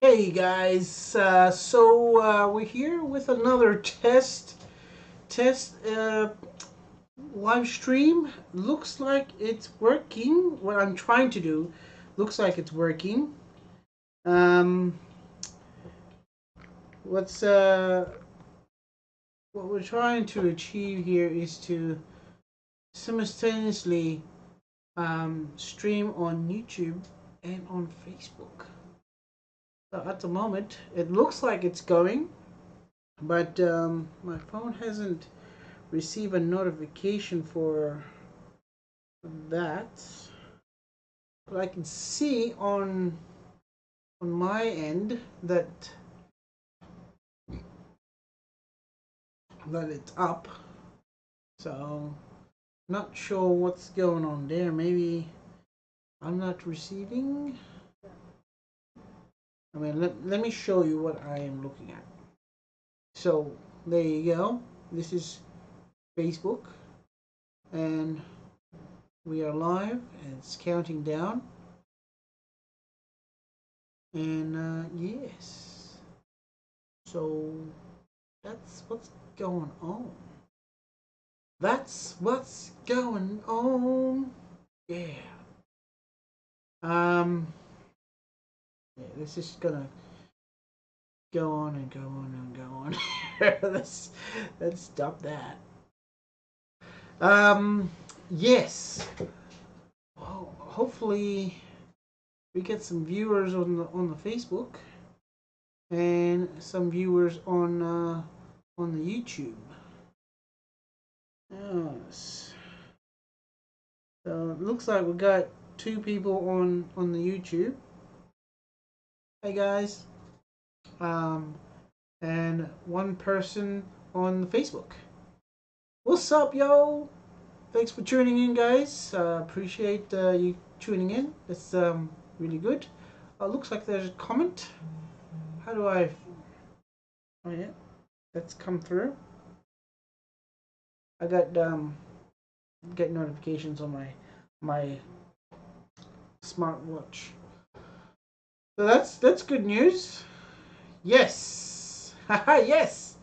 Hey guys, we're here with another test live stream. Looks like it's working. What I'm trying to do looks like it's working. Um, what's what we're trying to achieve here is to simultaneously stream on YouTube and on Facebook. So at the moment, it looks like it's going, but my phone hasn't receive a notification for that. But I can see on my end that it's up. So not sure what's going on there. Maybe I'm not receiving. I mean, let me show you what I am looking at. So there you go. This is Facebook, and we are live, and it's counting down. And yes, so that's what's going on. That's what's going on. Yeah. Um. Yeah, this is gonna go on and go on and go on. let's stop that. Um. Yes. Well, hopefully we get some viewers on the Facebook and some viewers on the YouTube. Yes. So it looks like we got two people on the YouTube. Hey guys. Um, and one person on the Facebook. What's up, yo? Thanks for tuning in, guys. Appreciate you tuning in. It's really good. Looks like there's a comment. How do I? Oh yeah, that's come through. I got get notifications on my smartwatch. So that's good news. Yes, haha, yes.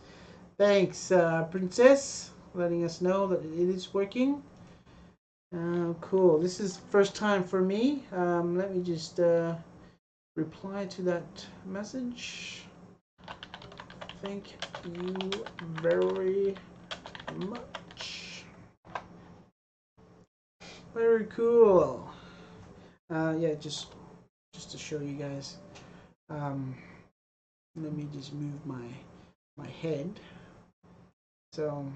Thanks, Princess, letting us know that it is working. Cool. This is first time for me. Let me just reply to that message. Thank you very much. Very cool. Yeah, just to show you guys. Um, Let me just move my head. So,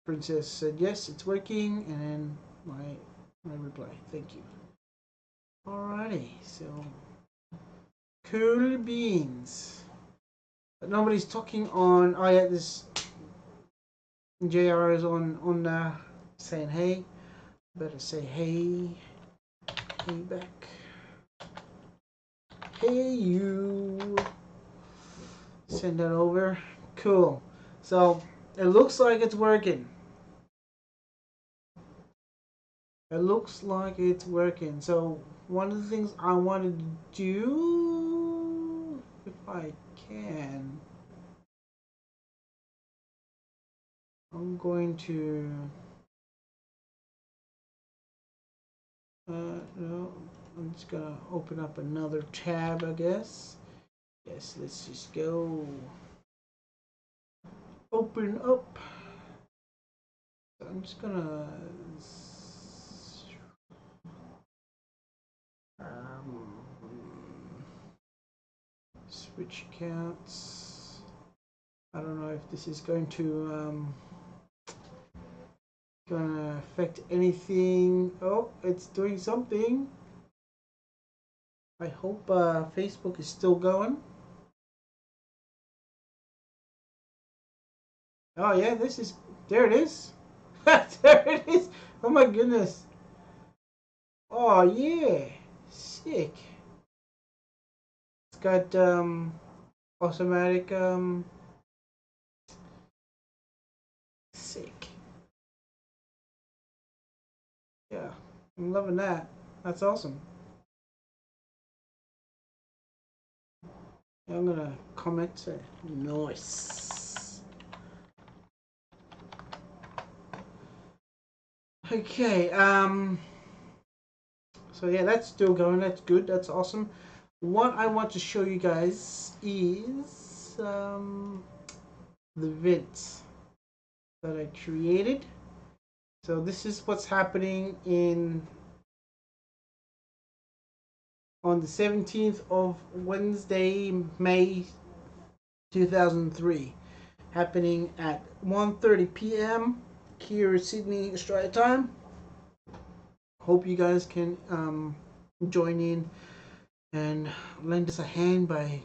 Princess said yes, it's working, and then my reply. Thank you. Alrighty, so cool beans. But nobody's talking on. Oh yeah, this JR is on saying hey. Better say hey, hey back. Hey you. Send that over. Cool. So it looks like it's working. It looks like it's working. So one of the things I wanted to do, if I can, I'm going to. No, I'm just gonna open up another tab, I guess. Yes, let's just go. Open up. I'm just gonna um, switch accounts. I don't know if this is gonna affect anything. Oh, it's doing something. I hope Facebook is still going. Oh yeah, this is there. It is. There it is. Oh my goodness. Oh yeah, sick. It's got automatic sick. Yeah, I'm loving that. That's awesome. I'm gonna comment. Nice. Okay. So yeah, that's still going. That's good. That's awesome. What I want to show you guys is the vids that I created. So this is what's happening in on the 17th of Wednesday, May 2003, happening at 1:30 p.m. here in Sydney, Australia time. Hope you guys can join in and lend us a hand by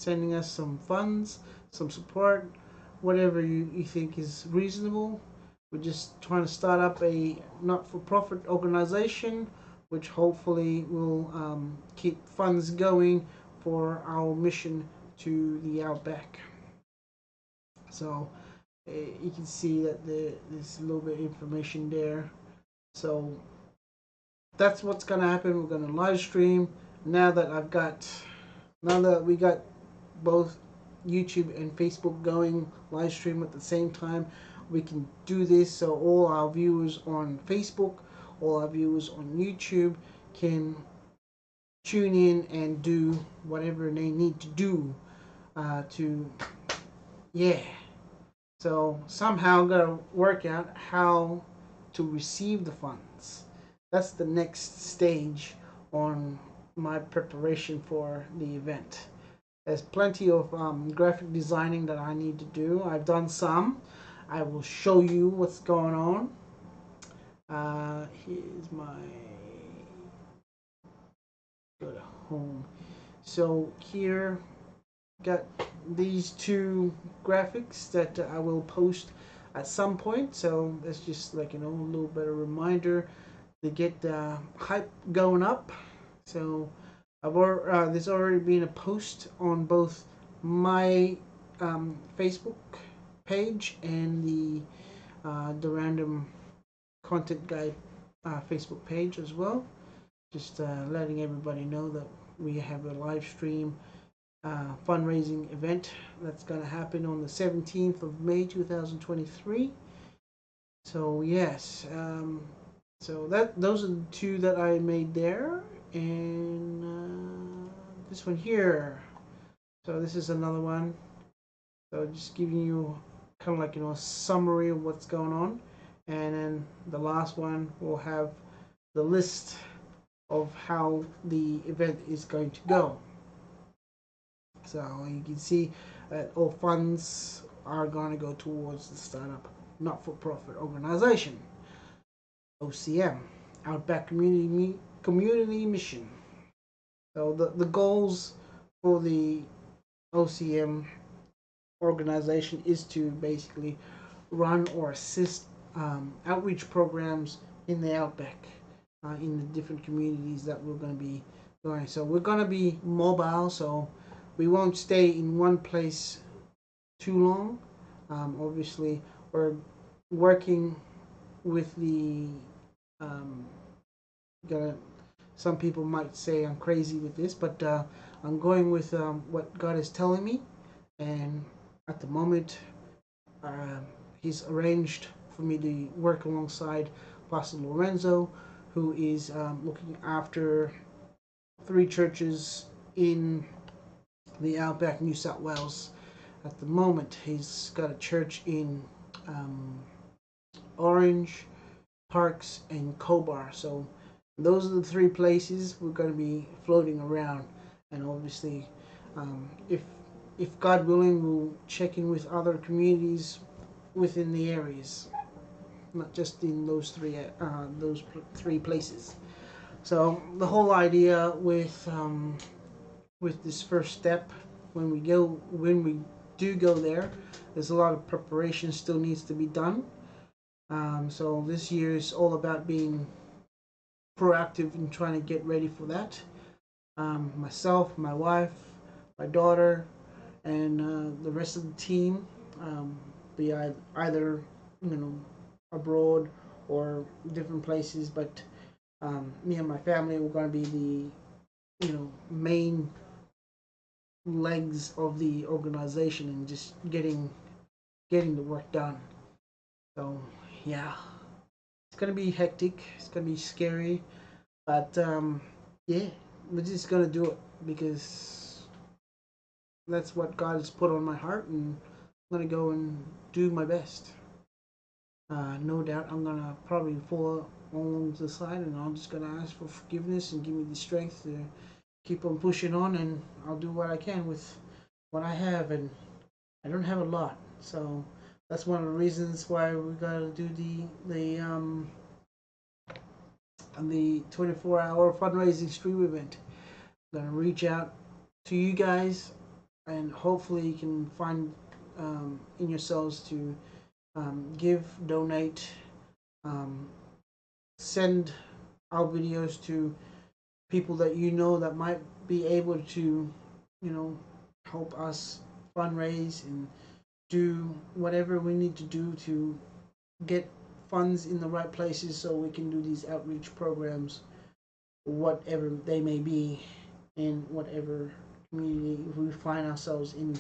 sending us some funds, some support, whatever you think is reasonable. We're just trying to start up a not-for-profit organization which hopefully will keep funds going for our mission to the outback. So you can see that there's a little bit of information there. So that's what's going to happen. We're going to live stream now that we got both YouTube and Facebook going live stream at the same time. We can do this so all our viewers on Facebook, all our viewers on YouTube can tune in and do whatever they need to do to, yeah. So somehow gotta work out how to receive the funds. That's the next stage on my preparation for the event. There's plenty of graphic designing that I need to do. I've done some. I will show you what's going on. Here's my go to home. So here, got these two graphics that I will post at some point. So that's just like a little bit of reminder to get the hype going up. So there's already been a post on both my Facebook page and the Darun-dom content guide Facebook page as well. Just letting everybody know that we have a live stream fundraising event that's going to happen on the 17th of May 2023. So yes, so those are the two that I made there, and this one here. So this is another one. So just giving you kind of like a summary of what's going on, and then the last one will have the list of how the event is going to go. So you can see that all funds are going to go towards the startup not-for-profit organization, OCM, Outback Community Mission. So the goals for the OCM organization is to basically run or assist outreach programs in the Outback, in the different communities that we're going to be going. So we're going to be mobile, so we won't stay in one place too long. Obviously, we're working with the gonna. Some people might say I'm crazy with this, but I'm going with what God is telling me, and at the moment, He's arranged for me to work alongside Pastor Lorenzo, who is looking after 3 churches in the Outback, New South Wales. At the moment, he's got a church in Orange, Parks, and Cobar. So those are the 3 places we're going to be floating around. And obviously, if God willing, we'll check in with other communities within the areas, not just in those three places. So the whole idea with this first step, when we do go there, there's a lot of preparation still needs to be done. So this year is all about being proactive and trying to get ready for that. Myself, my wife, my daughter, and the rest of the team, be either abroad or different places, but me and my family were going to be the main legs of the organization and just getting the work done. So yeah, it's gonna be hectic. It's gonna be scary, but yeah, we're just gonna do it because that's what God has put on my heart, and I'm gonna go and do my best. No doubt, I'm gonna probably fall along the side, and I'm just gonna ask for forgiveness and give me the strength to keep on pushing on, and I'll do what I can with what I have, and I don't have a lot, so that's one of the reasons why we gotta do the 24-hour fundraising stream event. I'm gonna reach out to you guys, and hopefully you can find in yourselves to give, donate, um, send our videos to people that you know that might be able to, you know, help us fundraise and do whatever we need to do to get funds in the right places so we can do these outreach programs, whatever they may be, in whatever community we find ourselves in.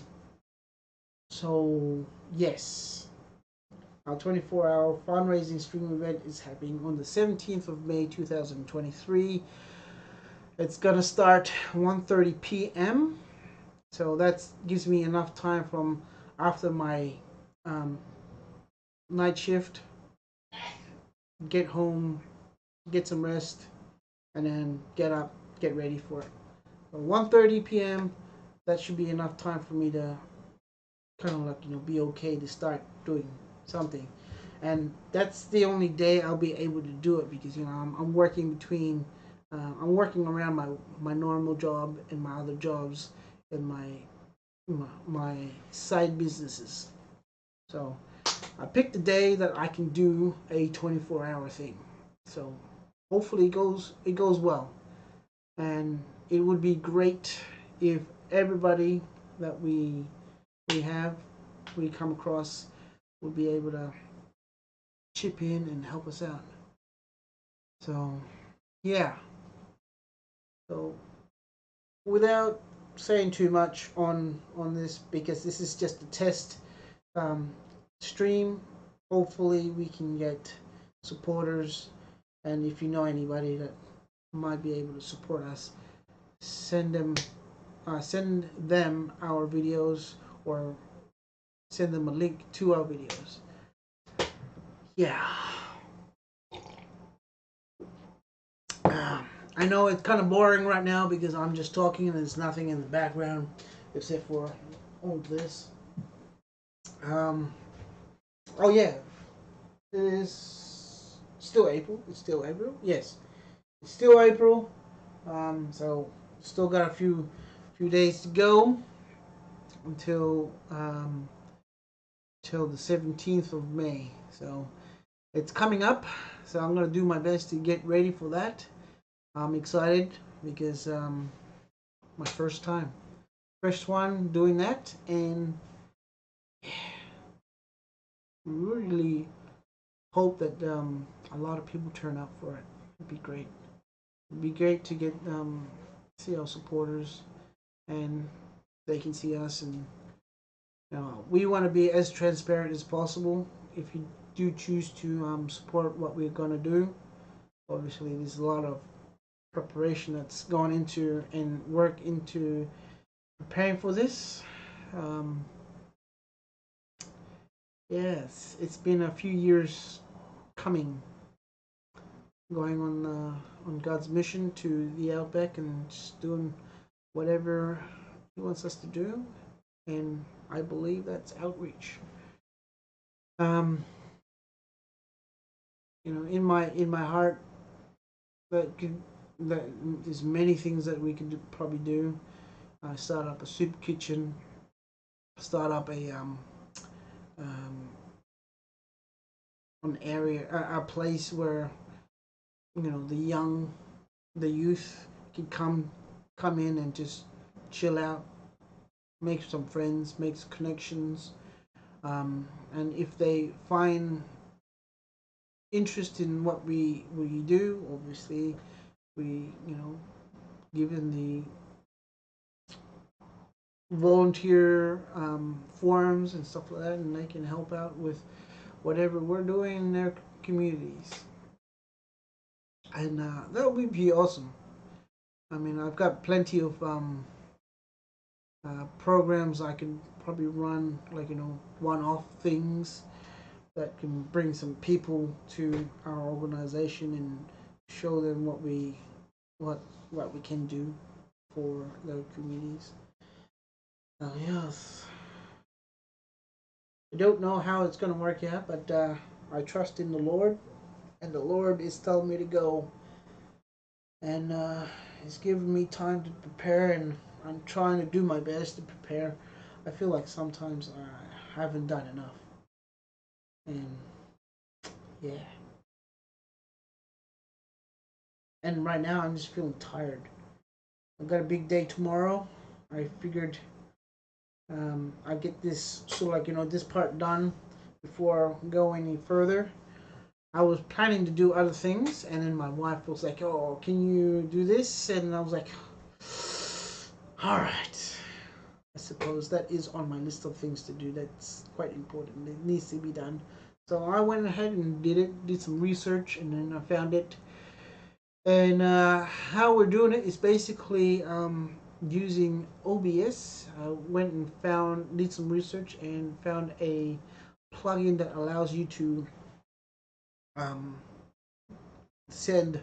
So, yes, our 24-hour fundraising stream event is happening on the 17th of May 2023. It's gonna start 1:30 p.m. So that gives me enough time from after my um, night shift, get home, get some rest, and then get up, get ready for it. So 1:30 p.m. That should be enough time for me to kind of like, be okay to start doing something. And that's the only day I'll be able to do it because I'm working between I'm working around my normal job and my other jobs and my side businesses. So I picked a day that I can do a 24-hour thing. So hopefully it goes well, and it would be great if everybody that we have we come across would be able to chip in and help us out. So yeah. So without saying too much on this, because this is just a test um, stream. Hopefully we can get supporters, and if you know anybody that might be able to support us, send them our videos, or send them a link to our videos. Yeah. I know it's kind of boring right now because I'm just talking and there's nothing in the background except for all this. Um, oh yeah, it is still April. It's still April. Yes, it's still April. So still got a few days to go until till the 17th of May. So it's coming up. So I'm gonna do my best to get ready for that. I'm excited because my first one doing that, and really hope that a lot of people turn out for it. It'd be great. It'd be great to get see our supporters, and they can see us, and we want to be as transparent as possible. If you do choose to support what we're going to do, obviously there's a lot of preparation that's gone into and work into preparing for this. Um, yes, it's been a few years coming, going on God's mission to the outback and just doing whatever He wants us to do, and I believe that's outreach. Um, in my heart, that there's many things that we could probably do. Start up a soup kitchen, start up um, an area, a place where the youth can come in and just chill out, make some friends, make some connections, and if they find interest in what we do, obviously we given volunteer forums and stuff like that, and they can help out with whatever we're doing in their communities. And that would be awesome. I mean, I've got plenty of programs I can probably run, like, one-off things that can bring some people to our organization and show them what what we can do for their communities. Yes, I don't know how it's going to work out, but I trust in the Lord, and the Lord is telling me to go, and He's giving me time to prepare, and I'm trying to do my best to prepare. I feel like sometimes I haven't done enough, and yeah. And right now, I'm just feeling tired. I've got a big day tomorrow. I figured I get this, so like, this part done before going any further. I was planning to do other things, and then my wife was like, "Oh, can you do this?" And I was like, "All right." I suppose that is on my list of things to do. That's quite important. It needs to be done. So I went ahead and did it. Did some research, and then I found it. And how we're doing it is basically using OBS. I went and did some research and found a plugin that allows you to um, send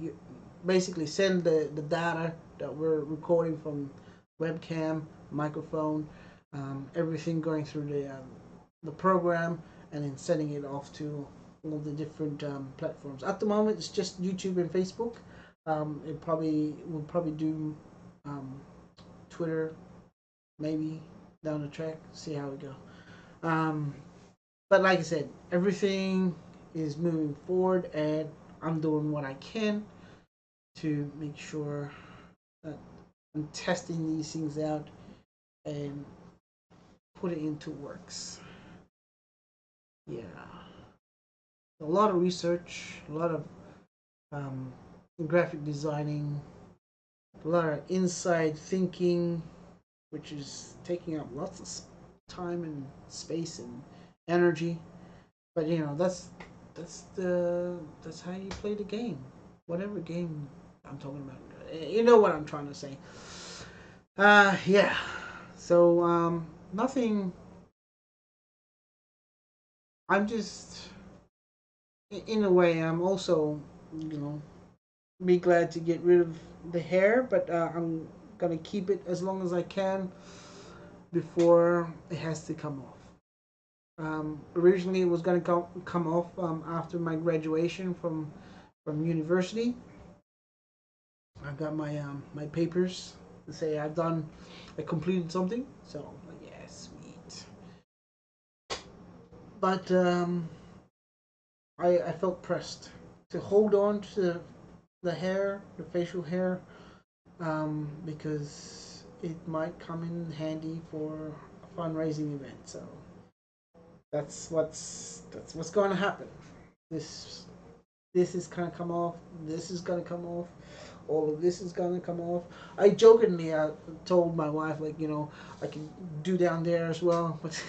you basically send the data that we're recording from webcam, microphone, everything going through the program, and then sending it off to all the different platforms. At the moment, it's just YouTube and Facebook. We'll probably do um, Twitter maybe down the track. See how we go. Um, but like I said, everything is moving forward, and I'm doing what I can to make sure that I'm testing these things out and put it into works. Yeah, a lot of research, a lot of um, graphic designing, a lot of inside thinking, which is taking up lots of time and space and energy. But that's how you play the game. Whatever game I'm talking about, you know what I'm trying to say. Yeah. So nothing. I'm just, in a way, I'm also, you know, be glad to get rid of the hair, but I'm gonna keep it as long as I can before it has to come off. Originally, it was gonna come off after my graduation from university. I've got my papers to say I completed something. So yeah, sweet. But I felt pressed to hold on to the hair, the facial hair, because it might come in handy for a fundraising event. So that's what's going to happen. This this is gonna come off. This is gonna come off. All of this is gonna come off. I jokingly told my wife, like, I can do down there as well, but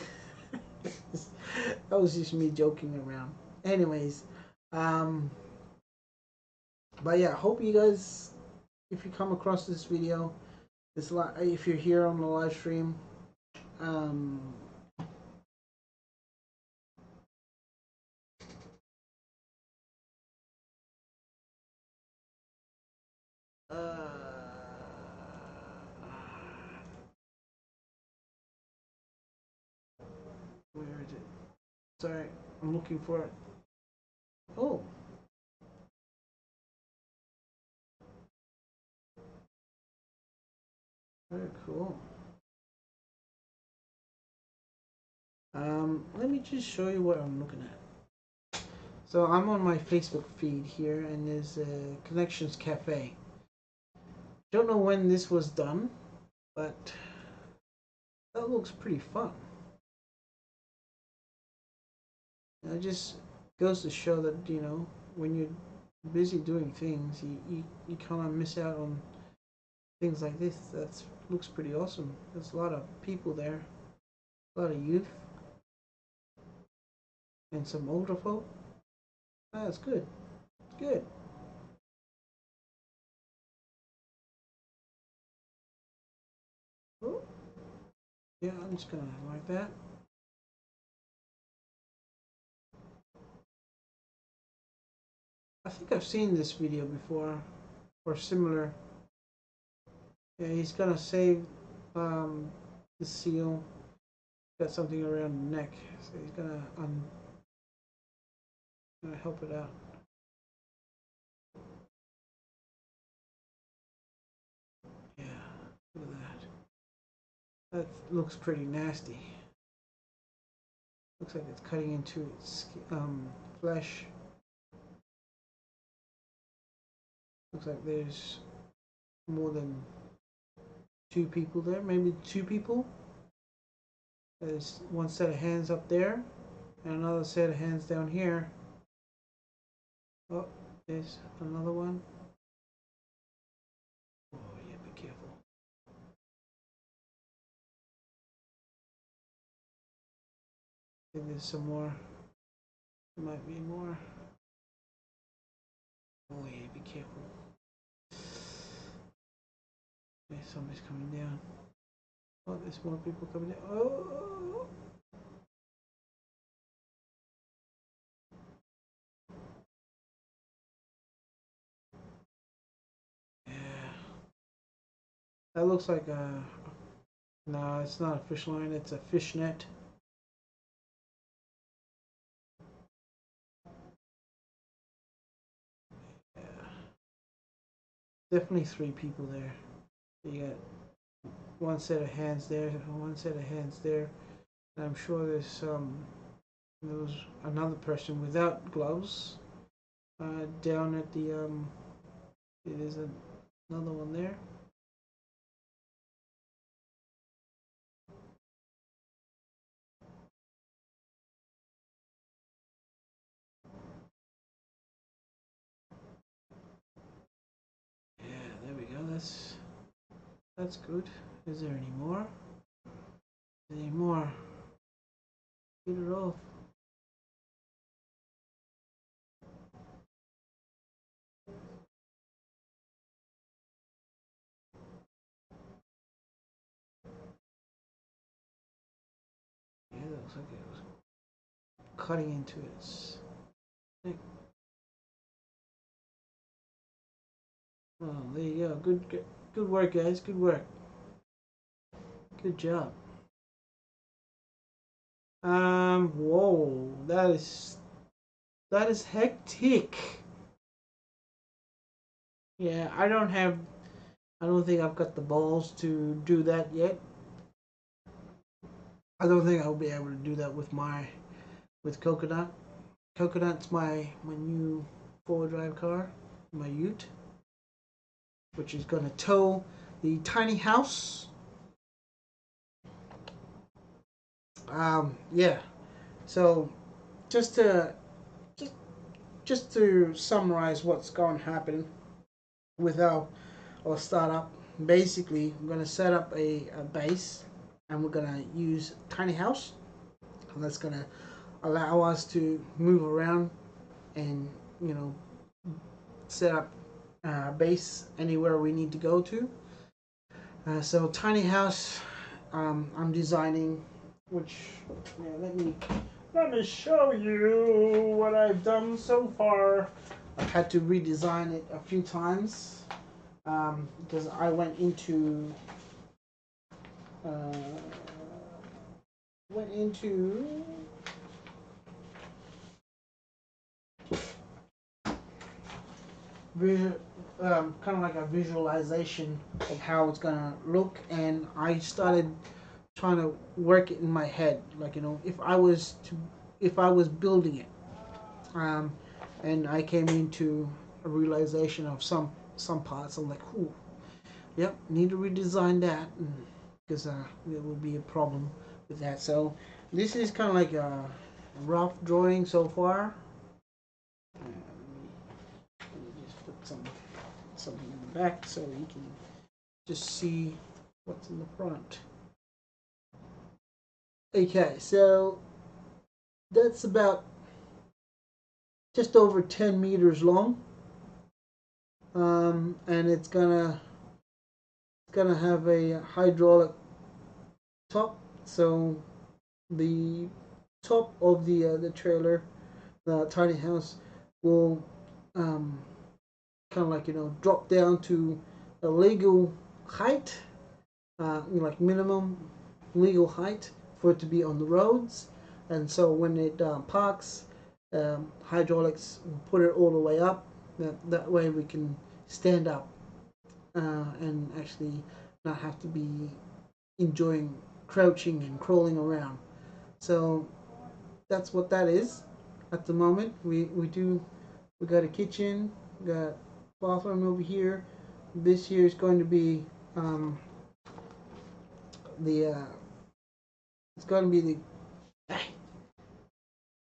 that was just me joking around. Anyways, um, but yeah, hope you guys, if you come across this video, if you're here on the live stream, um, uh, where is it? Sorry, I'm looking for it. Oh, very cool. Let me just show you what I'm looking at. So I'm on my Facebook feed here, and there's a Connections Cafe. Don't know when this was done, but that looks pretty fun. It just goes to show that, when you're busy doing things, you kind of miss out on things like this. That looks pretty awesome. There's a lot of people there, a lot of youth, and some older folk. That's good. Good. Oh, yeah, I'm just gonna like that. I think I've seen this video before, or similar. Yeah, he's gonna save the seal. Got something around the neck, so he's gonna help it out. Yeah, look at that. That looks pretty nasty. Looks like it's cutting into its flesh. Looks like there's more than two people there, maybe two people. There's one set of hands up there and another set of hands down here. Oh, there's another one. Oh yeah, be careful. I think there's some more. There might be more. Oh yeah, be careful. Okay, somebody's coming down. Oh, there's more people coming down. Oh! Yeah. That looks like a... No, it's not a fish line, it's a fish net. Yeah. Definitely three people there. You got one set of hands there, one set of hands there. And I'm sure there was another person without gloves down at the there's another one there. Yeah, there we go. That's good. Is there any more? Any more? Get it off. Yeah, that looks like it was cutting into its neck. Oh, there you go. Good work, guys. Good work. Good job. Whoa, that is hectic. Yeah, I don't think I've got the balls to do that yet. I don't think I'll be able to do that with Coconut. Coconut's my new four-wheel drive car, my Ute, which is gonna tow the tiny house. Yeah. So just to just just to summarize what's going to happen with our startup, basically we're going to set up a base and we're going to use tiny house, and that's going to allow us to move around and set up base anywhere we need to go to. So tiny house, I'm designing, which let me show you what I've done so far. I've had to redesign it a few times because I went into went into kind of like a visualization of how it's gonna look, and I started trying to work it in my head, like if I was building it, and I came into a realization of some parts. I'm like, ooh, yep, need to redesign that because there will be a problem with that. So this is kind of like a rough drawing so far. Let me just put something in the back so you can just see what's in the front. Okay, so that's about just over 10 meters long, and it's gonna have a hydraulic top. So the top of the trailer, the tiny house, will um, kind of like drop down to a legal height, like minimum legal height for it to be on the roads. And so when it parks, hydraulics will put it all the way up. That way we can stand up and actually not have to be enjoying crouching and crawling around. So that's what that is at the moment. We got a kitchen, we got bathroom over here. This here is going to be the it's going to be the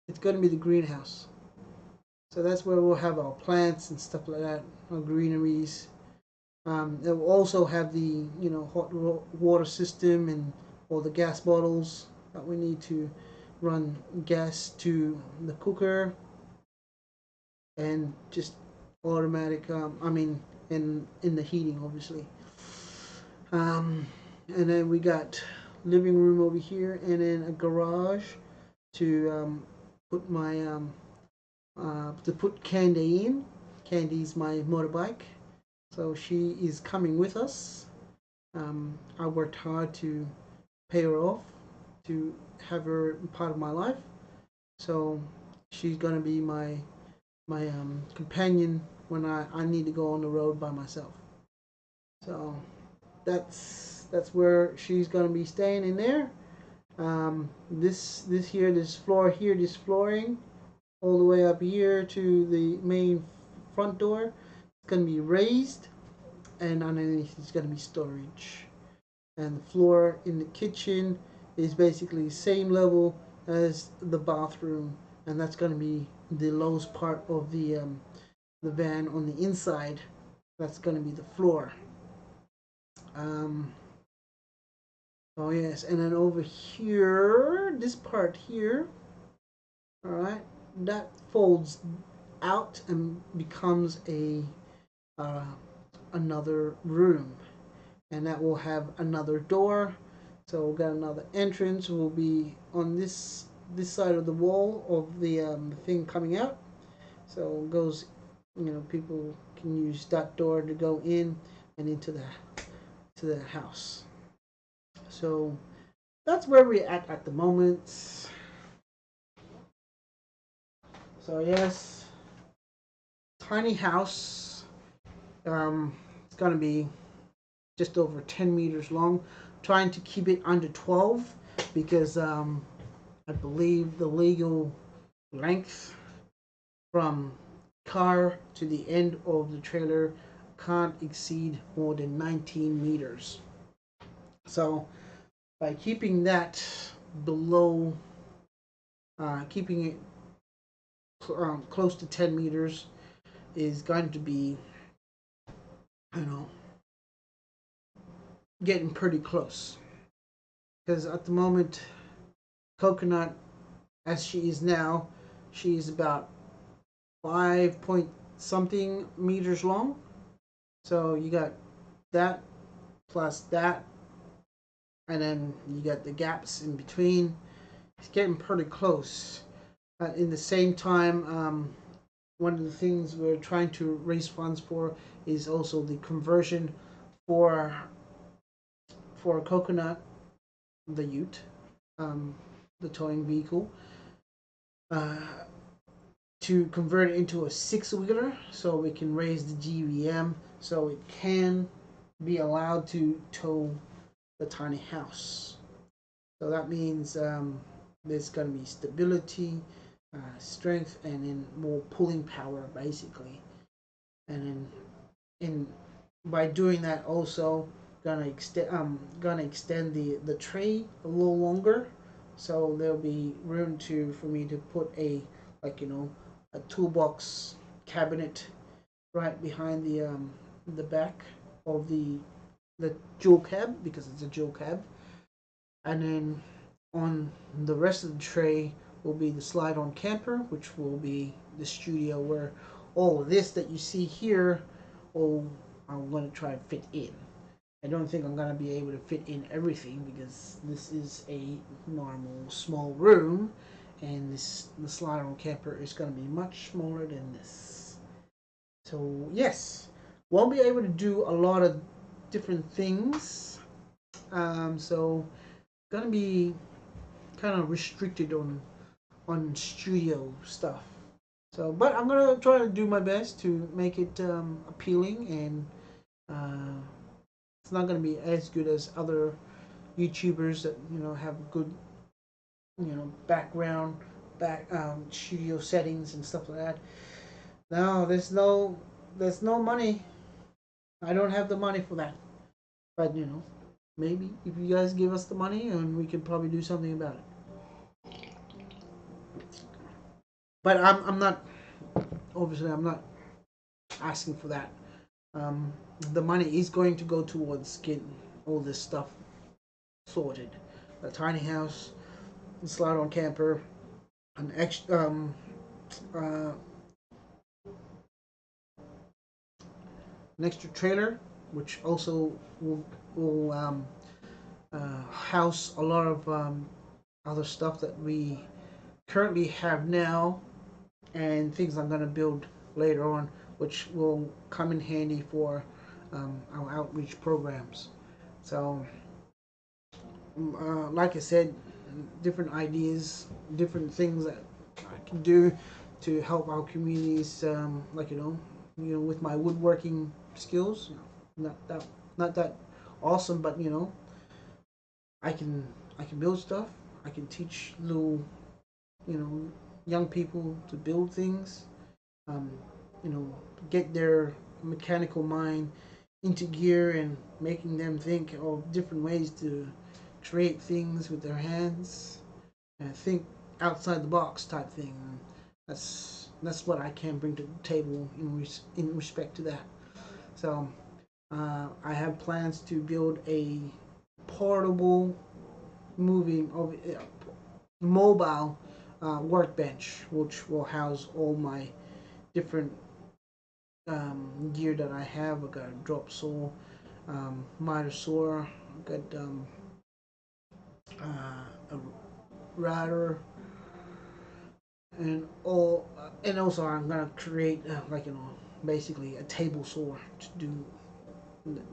it's going to be the greenhouse. So that's where we'll have our plants and stuff like that, our greeneries. It will also have the hot water system and all the gas bottles that we need to run gas to the cooker, and just automatic. I mean, in the heating, obviously. Um, and then we got living room over here, and then a garage to put my to put Candy in. Candy's my motorbike, so she is coming with us. I worked hard to pay her off, to have her part of my life, so she's gonna be my companion when I need to go on the road by myself. So that's where she's gonna be staying in there. This floor here, this flooring all the way up here to the main front door, it's gonna be raised, and underneath it's gonna be storage. And the floor in the kitchen is basically the same level as the bathroom, and that's gonna be the lowest part of the van on the inside. That's gonna be the floor. Um, oh yes, and then over here, this part here, all right, that folds out and becomes a uh, another room, and that will have another door. So we've got another entrance. Will be on this side of the wall of the thing coming out. So it goes, people can use that door to go in and into the house. So that's where we're at the moment. So yes, tiny house. It's gonna be just over 10 meters long. Trying to keep it under 12 because I believe the legal length from car to the end of the trailer can't exceed more than 19 meters. So by keeping that below, keeping it close to 10 meters is going to be, you know, getting pretty close. Because at the moment, Coconut, as she is now, she is about 5 point something meters long. So you got that plus that, and then you got the gaps in between. It's getting pretty close. In the same time, one of the things we're trying to raise funds for is also the conversion for Coconut, the Ute, the towing vehicle, uh, to convert it into a six-wheeler so we can raise the GVM so it can be allowed to tow the tiny house. So that means there's going to be stability, strength, and then more pulling power, basically. And then in by doing that, also gonna extend the tray a little longer, so there'll be room for me to put a toolbox cabinet right behind the back of the the dual cab because it's a dual cab, and then on the rest of the tray will be the slide-on camper, which will be the studio where all of this that you see here, oh, I'm going to try and fit in. I don't think I'm going to be able to fit in everything because this is a normal small room, and the slide-on camper is going to be much smaller than this. So yes, won't be able to do a lot of different things. So gonna be kind of restricted on studio stuff. So, but I'm gonna try to do my best to make it appealing, and uh, it's not gonna be as good as other YouTubers that have good background studio settings and stuff like that. No, there's no money. I don't have the money for that. But maybe if you guys give us the money, and we could probably do something about it. But I'm not, obviously I'm not asking for that. Um, the money is going to go towards getting all this stuff sorted. A tiny house, a slide-on camper, an extra uh, an extra trailer, which also will house a lot of other stuff that we currently have now, and things I'm going to build later on, which will come in handy for our outreach programs. So, like I said, different ideas, different things that I can do to help our communities. Like with my woodworking skills, not that awesome, but I can I can build stuff. I can teach little you know young people to build things. Um, you know, get their mechanical mind into gear and making them think of different ways to create things with their hands and think outside the box type thing. That's what I can bring to the table in respect to that. So I have plans to build a portable moving of mobile workbench, which will house all my different gear that I have. I got a drop saw, miter saw, I got a router, and also I'm gonna create basically a table saw to do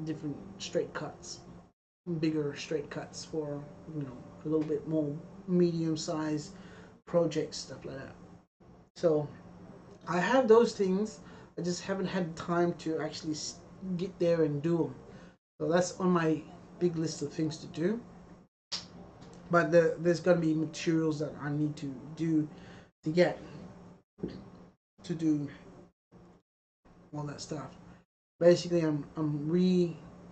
different straight cuts, bigger straight cuts for a little bit more medium size projects, stuff like that. So I have those things. I just haven't had time to actually get there and do them. So that's on my big list of things to do. But there's gonna be materials that I need to do to get to do all that stuff. Basically, I'm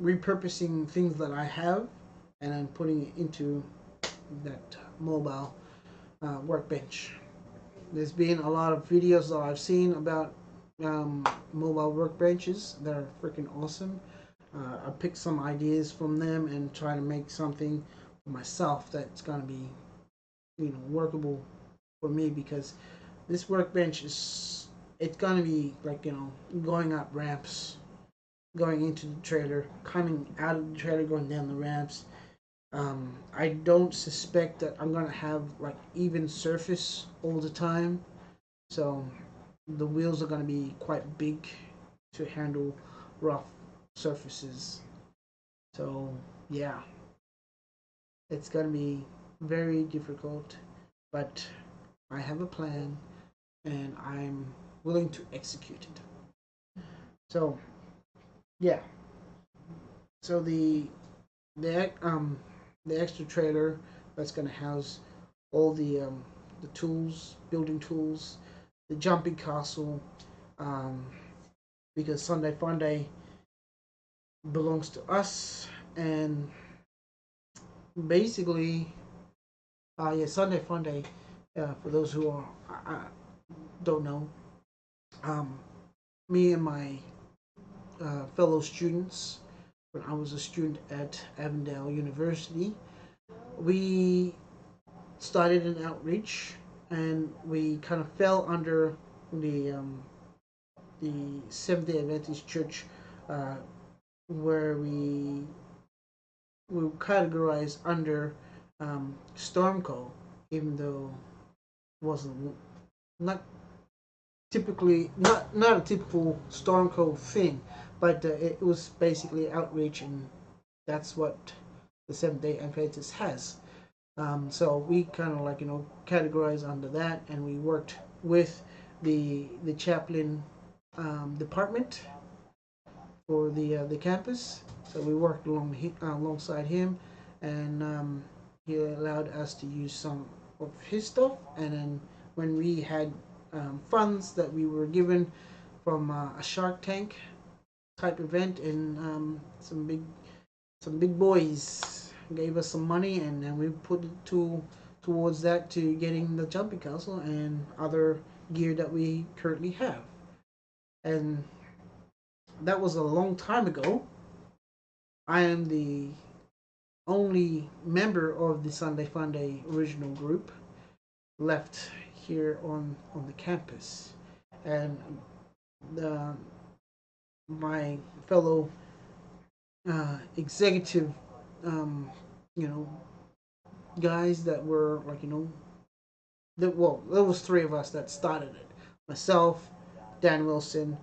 repurposing things that I have, and I'm putting it into that mobile workbench. There's been a lot of videos that I've seen about mobile workbenches that are freaking awesome. I picked some ideas from them and try to make something for myself that's gonna be workable for me, because this workbench is it's gonna be like going up ramps, going into the trailer, coming out of the trailer, going down the ramps. I don't suspect that I'm gonna have like even surface all the time, so the wheels are gonna be quite big to handle rough surfaces. So yeah, it's gonna be very difficult, but I have a plan and I'm willing to execute it. So yeah, so the the extra trailer that's gonna house all the tools, building tools, the jumping castle, um, because Sunday Funday belongs to us, and basically, yeah, Sunday Funday. For those who don't know, um, me and my fellow students, when I was a student at Avondale University. We started an outreach, and we kind of fell under the Seventh Day Adventist Church, uh, where we categorized under Stormco, even though it wasn't not typically not a typical Stormco thing, but it was basically outreach, and that's what the Seventh Day Adventist has. So we kind of like categorized under that, and we worked with the chaplain department for the campus. So we worked alongside him, and he allowed us to use some of his stuff. And then when we had funds that we were given from a Shark Tank type event, and some big boys gave us some money, and then we put it towards that, to getting the jumping castle and other gear that we currently have. And that was a long time ago. I am the only member of the Sunday Funday original group left here on the campus, and the my fellow executive, you know, guys that were like, there was three of us that started it. Myself, Dan Wilson,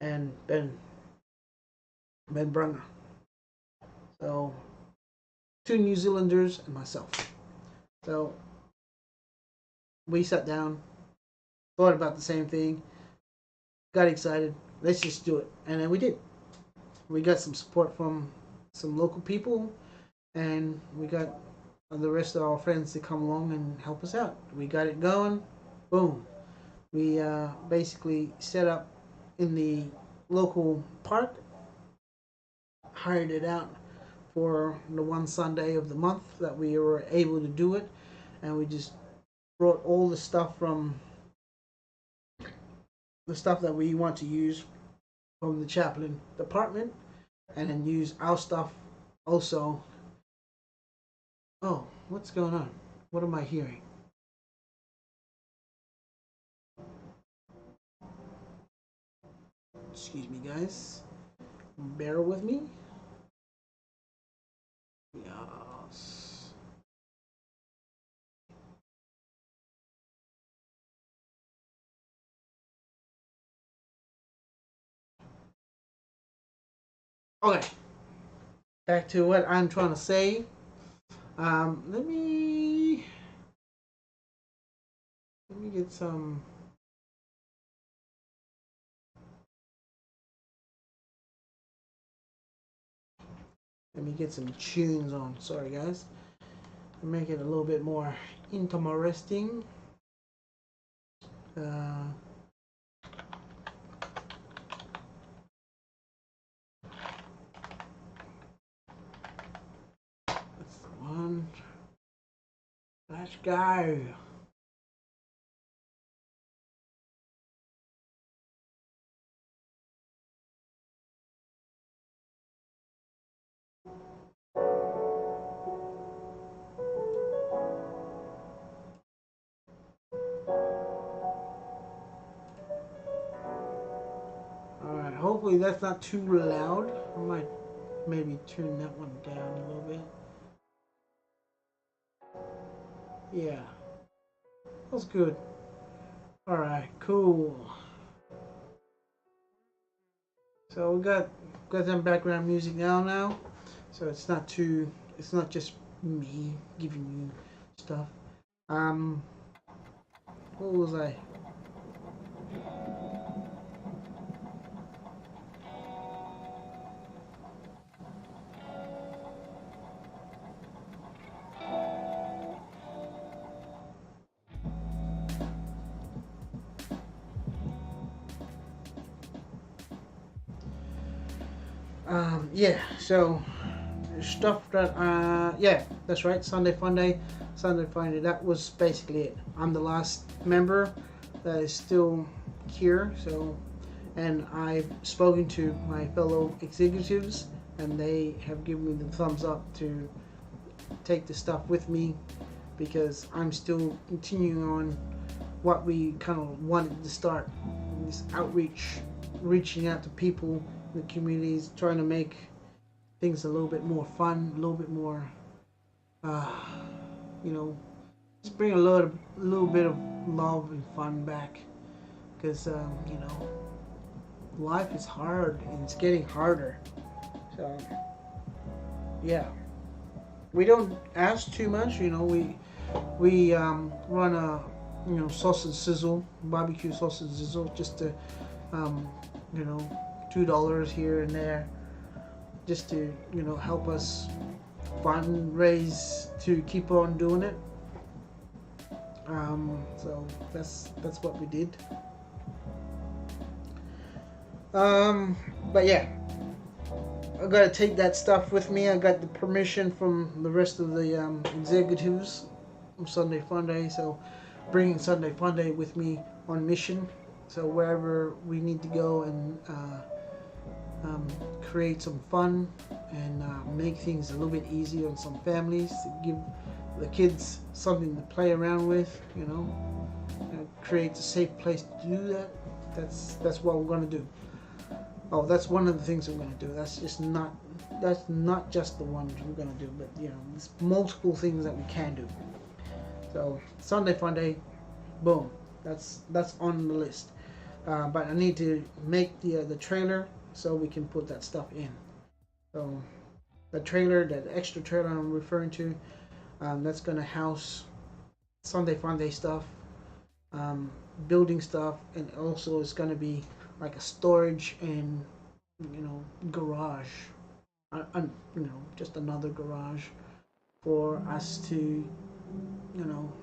and Ben Brunner. So, two New Zealanders and myself. So, we sat down, thought about the same thing, got excited. Let's just do it, and then we did. We got some support from some local people, and we got the rest of our friends to come along and help us out. We got it going. Boom. We basically set up in the local park, hired it out for the one Sunday of the month that we were able to do it, and we just brought all the stuff that we want to use from the chaplain department, and then use our stuff also. Oh, what's going on? What am I hearing? Excuse me, guys. Bear with me. Yes. Okay. Back to what I'm trying to say. Let me get some. Let me get some tunes on. Sorry, guys. Make it a little bit more interesting. That's the one. Let's go. Alright, hopefully that's not too loud. I might maybe turn that one down a little bit. Yeah. That's good. Alright, cool. So we got some background music now. So it's not just me giving you stuff. What was I? Yeah, so stuff that yeah, that's right, Sunday Funday. That was basically it. I'm the last member that is still here, so, and I've spoken to my fellow executives and they have given me the thumbs up to take the stuff with me, because I'm still continuing on what we kind of wanted to start, this outreach, reaching out to people in the communities, trying to make things a little bit more fun, a little bit more, uh, you know, just bring a little bit of love and fun back, because you know, life is hard and it's getting harder. So yeah, we don't ask too much. You know, we run a, you know, sausage sizzle, barbecue sausage sizzle, just to um, you know, $2 here and there, just to, you know, help us fundraise to keep on doing it. So that's what we did. But yeah, I gotta take that stuff with me. I got the permission from the rest of the executives of Sunday Funday, so bringing Sunday Funday with me on mission. So wherever we need to go and create some fun and make things a little bit easier on some families, to give the kids something to play around with, you know, create a safe place to do that. That's what we're gonna do. Oh, that's one of the things we're gonna do. That's not just the one we're gonna do, but you know, there's multiple things that we can do. So Sunday Funday, boom, that's on the list. But I need to make the trailer so we can put that stuff in. So the trailer, that extra trailer I'm referring to, that's gonna house Sunday Funday stuff, building stuff, and also it's gonna be like a storage and, you know, garage, you know, just another garage for us to, you know,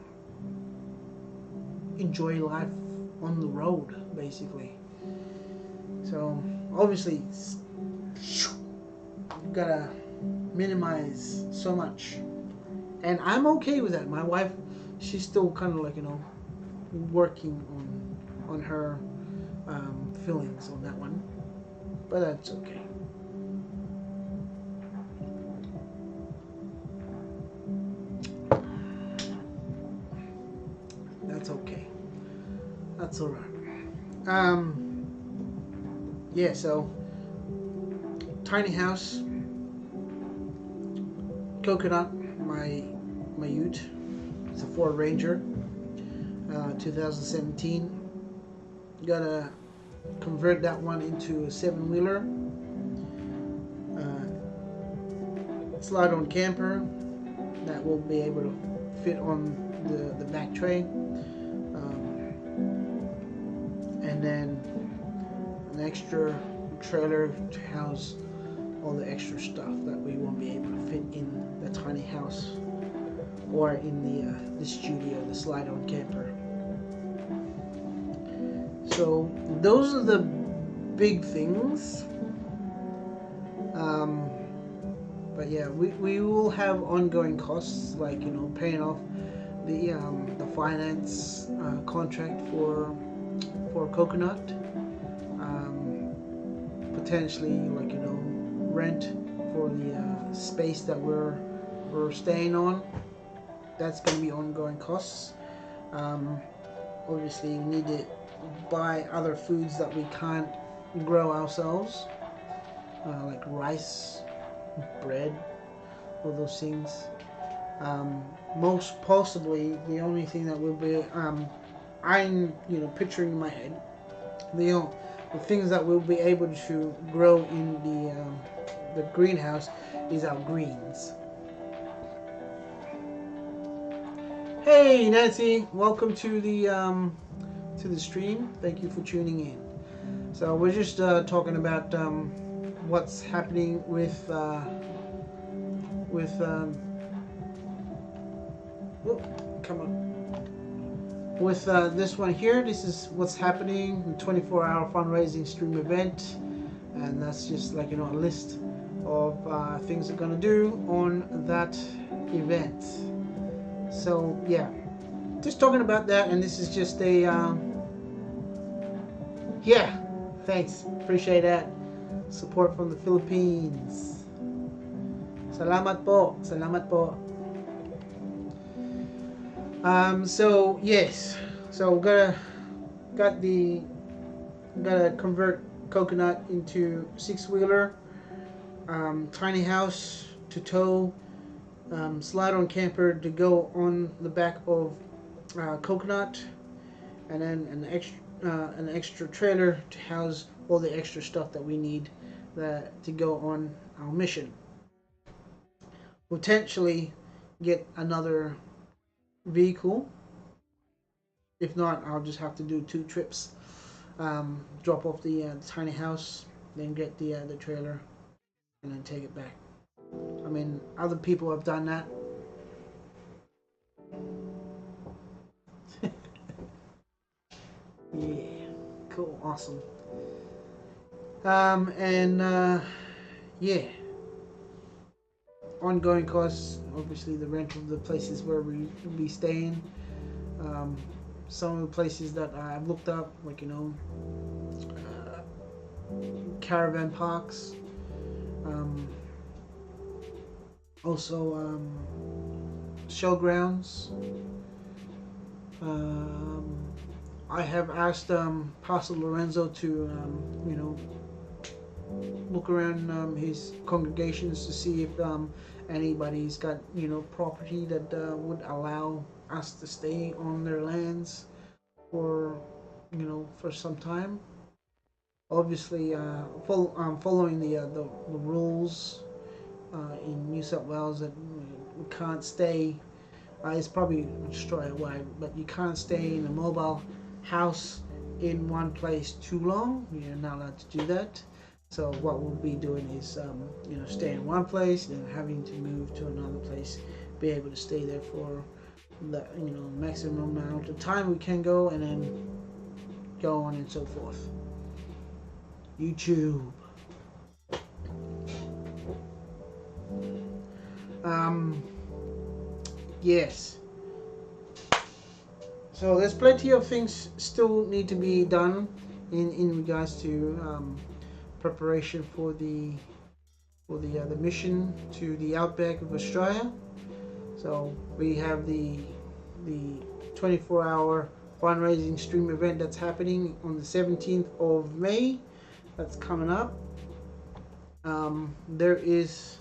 enjoy life on the road, basically. So obviously you gotta minimize so much, and I'm okay with that. My wife, she's still kind of like, you know, working on her feelings on that one, but that's okay. That's okay. That's all right. Yeah. So tiny house, coconut, my Ute. It's a Ford Ranger, 2017. Gotta convert that one into a seven-wheeler. Slide-on camper that will be able to fit on the back tray, and then an extra trailer to house all the extra stuff that we won't be able to fit in the tiny house or in the studio, the slide-on camper. So those are the big things. But yeah, we will have ongoing costs, like, you know, paying off the finance contract for Coconut, potentially, like, you know, rent for the space that we're staying on. That's going to be ongoing costs. Obviously, we need to buy other foods that we can't grow ourselves, like rice, bread, all those things. Most possibly, the only thing that will be, I'm, you know, picturing in my head, the things that we'll be able to grow in the greenhouse is our greens. Hey Nancy, welcome to the stream. Thank you for tuning in. So we're just talking about what's happening with come on, with this one here. This is what's happening, the 24-hour fundraising stream event, and that's just, like, you know, a list of things we're gonna do on that event. So yeah, just talking about that, and this is just a yeah, thanks, appreciate that support from the Philippines. Salamat po. Salamat po. So yes. So gotta convert coconut into six-wheeler, tiny house to tow, slide-on camper to go on the back of coconut, and then an extra trailer to house all the extra stuff that we need to go on our mission. Potentially get another vehicle. If not, I'll just have to do 2 trips. Drop off the tiny house, then get the trailer, and then take it back. I mean, other people have done that. Yeah, cool, awesome. And yeah, ongoing costs. Obviously, the rent of the places where we will be staying. Some of the places that I've looked up, like caravan parks. Also, showgrounds. I have asked Pastor Lorenzo to, look around his congregations to see if anybody's got, property that would allow us to stay on their lands for, for some time. Obviously, following the rules in New South Wales that we can't stay. It's probably straight away, but you can't stay in a mobile house in one place too long. You're not allowed to do that. So what we'll be doing is, stay in one place, then having to move to another place, be able to stay there for the maximum amount of time we can go, and then go on and so forth. YouTube. Yes. So there's plenty of things still need to be done in regards to preparation for the mission to the outback of Australia. So we have the 24-hour fundraising stream event that's happening on the 17th of May. That's coming up. There is.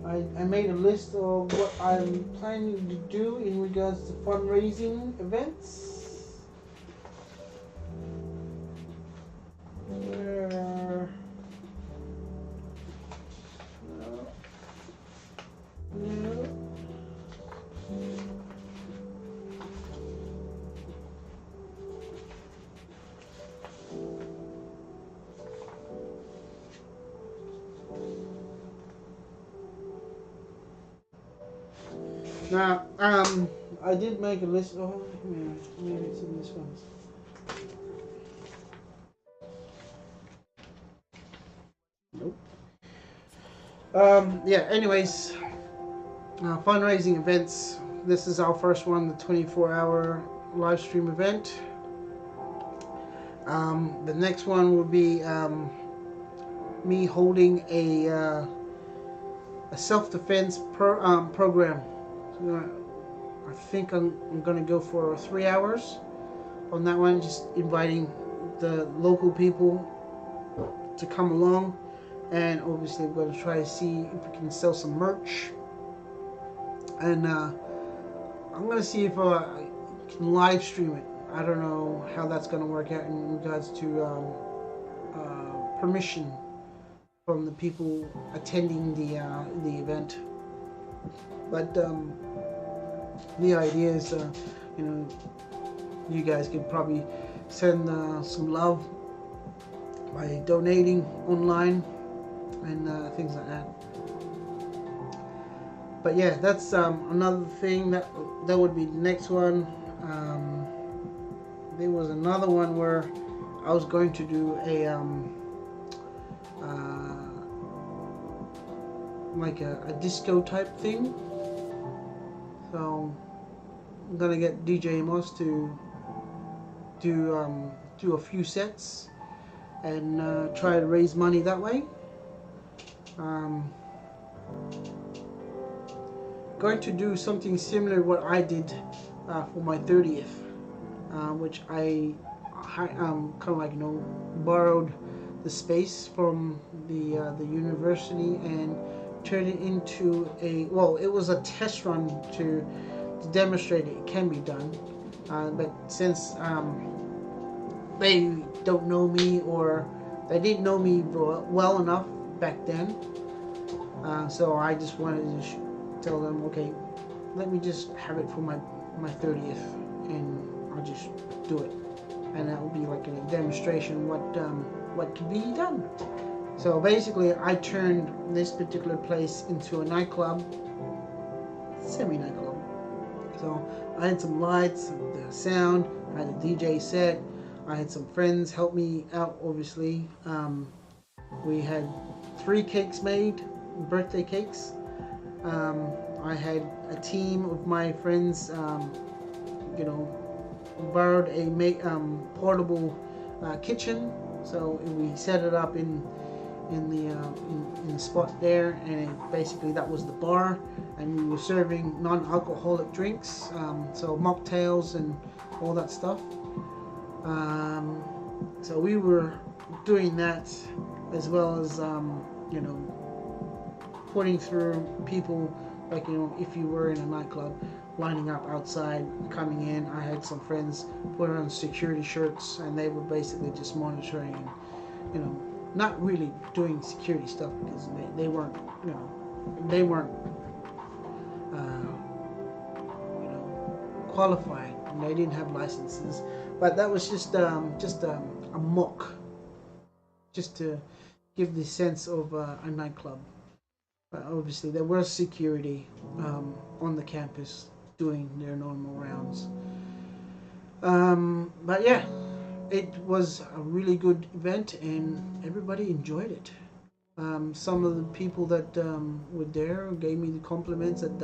I made a list of what I'm planning to do in regards to fundraising events. Where? No. Now, I did make a list. Oh, maybe it's in this one. Nope. Yeah. Anyways, fundraising events. This is our first one, the 24-hour live stream event. The next one will be me holding a self-defense program. I think I'm gonna go for 3 hours on that one, just inviting the local people to come along, and obviously we're gonna try to see if we can sell some merch, and I'm gonna see if I can live stream it. I don't know how that's gonna work out in regards to permission from the people attending the event, but the idea is, you guys could probably send some love by donating online and things like that. But yeah, that's another thing that would be the next one. There was another one where I was going to do a like a disco type thing. So I'm gonna get DJ Moss to do a few sets and try to raise money that way. going to do something similar to what I did for my 30th, which I kind of like, borrowed the space from the university and turned it into it was a test run to demonstrate it can be done. But since they don't know me, or they didn't know me well enough back then, so I just wanted to tell them, okay, let me just have it for my 30th, and I'll just do it, and that will be like a demonstration what could be done. So basically, I turned this particular place into a nightclub, semi-nightclub. So I had some lights, the sound, I had a DJ set, I had some friends help me out, obviously. We had 3 cakes made, birthday cakes. I had a team of my friends, borrowed a portable kitchen. So we set it up in the spot there, and basically that was the bar, and we were serving non-alcoholic drinks, so mocktails and all that stuff. So we were doing that, as well as putting through people, like, if you were in a nightclub, lining up outside, coming in. I had some friends put on security shirts, and they were basically just monitoring, and not really doing security stuff, because they weren't qualified, and they didn't have licenses. But that was just a mock, just to give the sense of a nightclub. But obviously there was security on the campus doing their normal rounds. But yeah, it was a really good event, and everybody enjoyed it. Some of the people that were there gave me the compliments that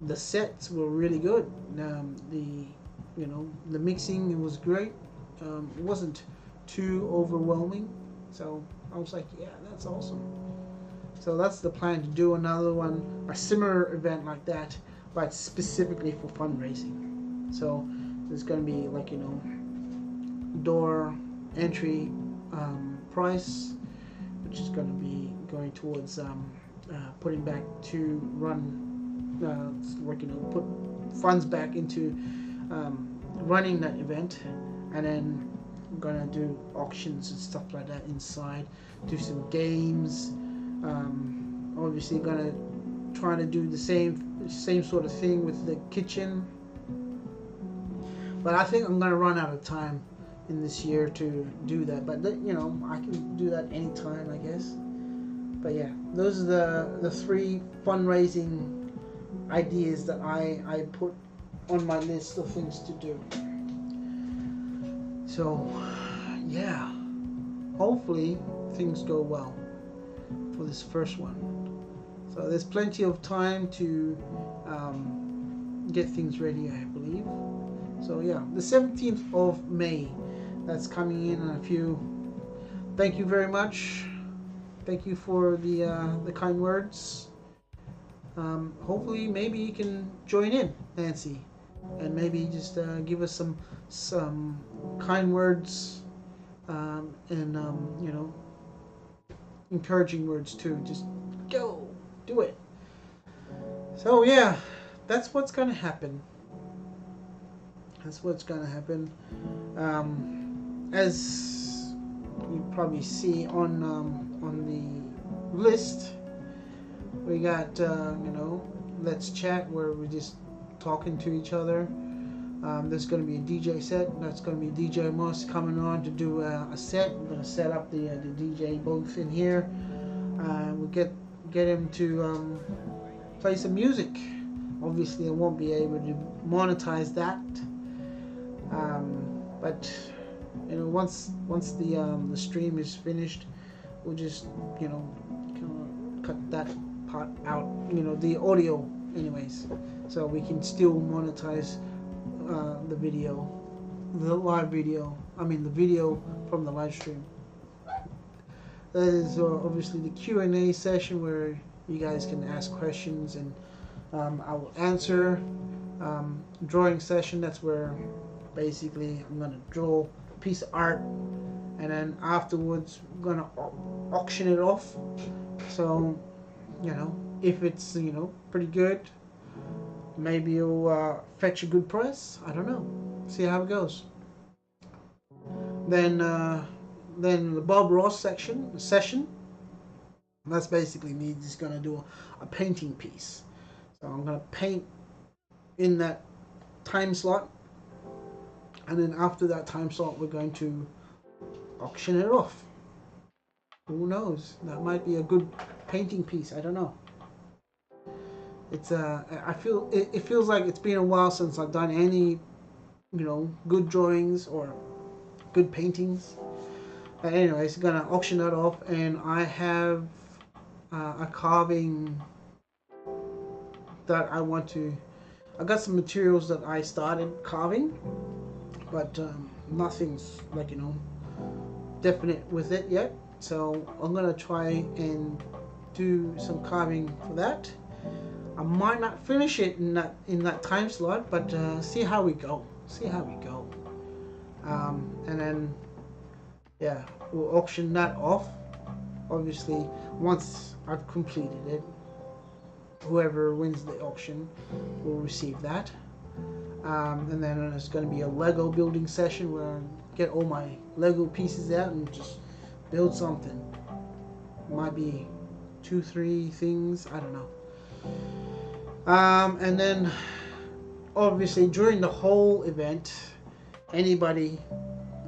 the sets were really good. The mixing was great. It wasn't too overwhelming, so I was like, yeah, that's awesome. So that's the plan, to do another one, a similar event like that, but specifically for fundraising. So there's going to be, like, door entry price, which is going to be going towards putting back to run, put funds back into running that event, and then I'm gonna do auctions and stuff like that inside, do some games. Obviously gonna try to do the same sort of thing with the kitchen, but I think I'm gonna run out of time in this year to do that. But I can do that anytime, I guess. But yeah, those are the 3 fundraising ideas that I put on my list of things to do. So yeah, hopefully things go well for this first one. So there's plenty of time to get things ready, I believe. So yeah, the 17th of May, that's coming in a few. Thank you very much. Thank you for the kind words. Hopefully, maybe you can join in, Nancy, and maybe just give us some kind words, and encouraging words too. Just go, do it. So yeah, that's what's gonna happen. That's what's gonna happen. As you probably see on the list, we got Let's Chat, where we're just talking to each other. There's going to be a DJ set. That's going to be DJ Moss coming on to do a set. We're going to set up the DJ booth in here. We'll get him to play some music. Obviously, I won't be able to monetize that, but once the stream is finished, we'll just kind of cut that part out, the audio anyways, so we can still monetize the video, the live video, the video from the live stream. That is obviously the Q&A session where you guys can ask questions and I will answer. Drawing session, that's where basically I'm gonna draw a piece of art and then afterwards I'm gonna auction it off. So you know, if it's pretty good, maybe it'll fetch a good price. I don't know. See how it goes. Then then the Bob Ross session. That's basically me just gonna do a painting piece. So I'm gonna paint in that time slot, and then after that time slot, we're going to auction it off. Who knows? That might be a good painting piece. I don't know. It's I feel it feels like it's been a while since I've done any good drawings or good paintings. But anyways, gonna auction that off, and I have a carving that I want to. I got some materials that I started carving, but nothing's like definite with it yet. So I'm gonna try and do some carving for that. I might not finish it in that time slot, but see how we go. See how we go. And then yeah, we'll auction that off. Obviously, once I've completed it, whoever wins the auction will receive that. And then there's going to be a Lego building session where I get all my Lego pieces out and just build something. Might be 2-3 things, I don't know. And then obviously during the whole event, anybody,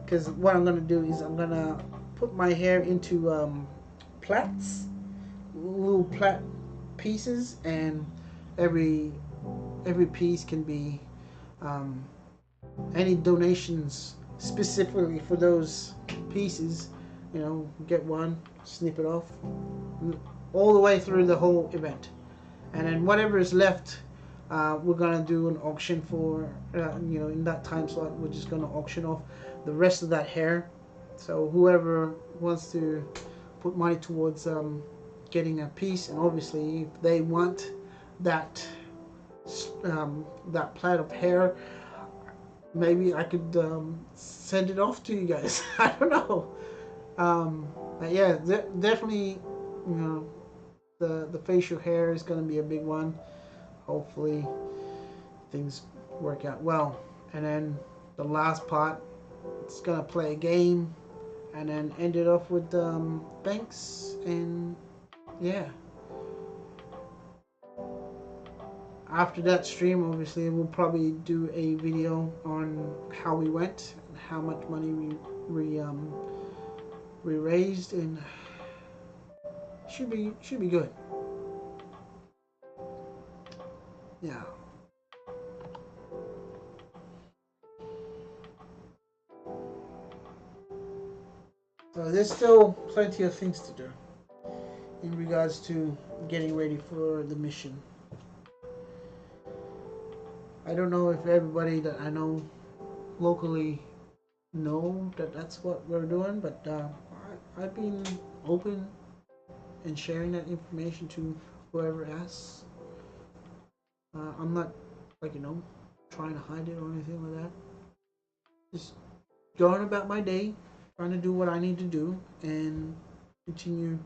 because what I'm going to do is I'm going to put my hair into plaits, little plait pieces, and every piece can be any donations specifically for those pieces. Get one, snip it off, all the way through the whole event, and then whatever is left, we're gonna do an auction for. In that time slot, we're just gonna auction off the rest of that hair. So whoever wants to put money towards getting a piece, and obviously if they want that that plait of hair, maybe I could send it off to you guys. I don't know. But yeah, definitely, the facial hair is going to be a big one. Hopefully things work out well. And then the last part, it's going to play a game and then end it off with thanks, and yeah. After that stream, obviously, we'll probably do a video on how we went and how much money we raised, and should be good. Yeah. So there's still plenty of things to do in regards to getting ready for the mission. I don't know if everybody that I know locally know that that's what we're doing, but I've been open and sharing that information to whoever asks. I'm not trying to hide it or anything like that. Just going about my day, trying to do what I need to do, and continue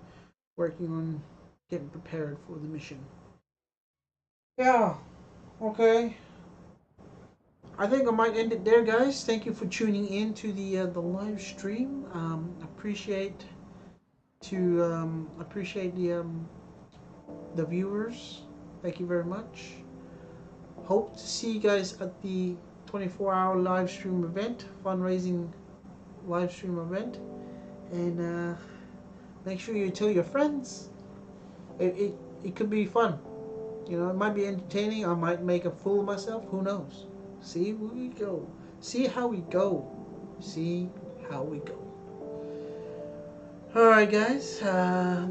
working on getting prepared for the mission. Yeah. Okay. I think I might end it there, guys. Thank you for tuning in to the live stream. Appreciate the viewers. Thank you very much. Hope to see you guys at the 24-hour live stream event, fundraising live stream event, and make sure you tell your friends. It could be fun. It might be entertaining. I might make a fool of myself. Who knows? See where we go. See how we go. See how we go. Alright, guys.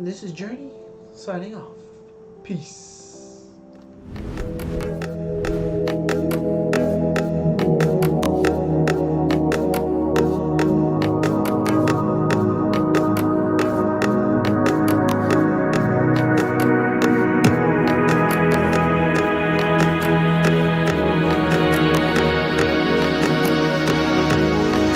This is Journey signing off. Peace.